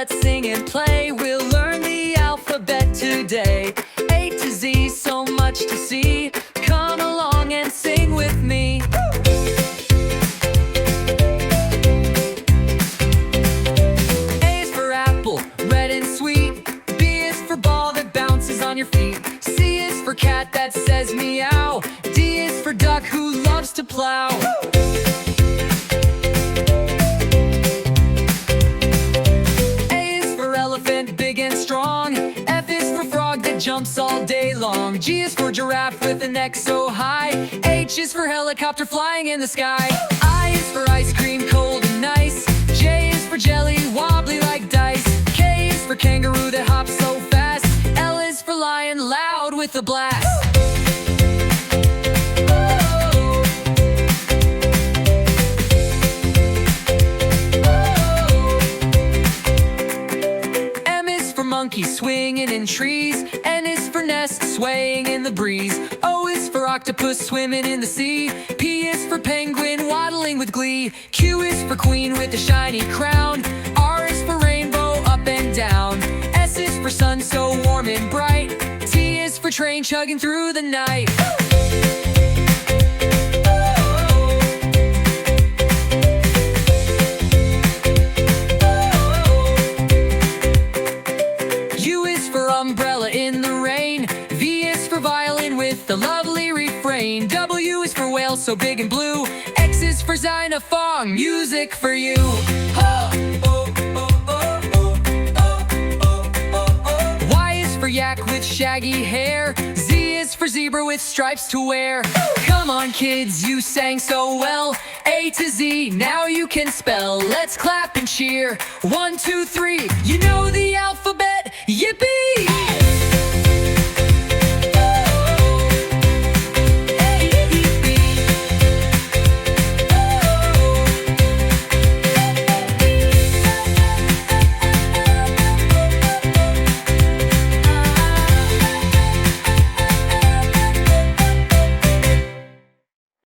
let's sing and play. We'll learn the alphabet today. A to Z, so much to see. Come along and sing with me. A is for apple, red and sweet. B is for ball that bounces on your feet. C is for cat that says meow. D is for duck who loves to plow. Jumps all day long. G is for giraffe with a neck so high. H is for helicopter flying in the sky. I is for ice cream, cold and nice. J is for jelly, wobbly like dice. K is for kangaroo that hops so fast. L is for lion, loud with a blast. M is for monkey swinging in trees. N is for nest swaying in the breeze. O is for octopus swimming in the sea. P is for penguin waddling with glee. Q is for queen with a shiny crown. R is for rainbow up and down. S is for sun so warm and bright. T is for train chugging through the night. Umbrella in the rain. V is for violin with the lovely refrain. W is for whale so big and blue. X is for xylophone, music for you. Y is for yak with shaggy hair. Z is for zebra with stripes to wear. Come on kids, you sang so well. A to Z, now you can spell. Let's clap and cheer. 1, 2, 3,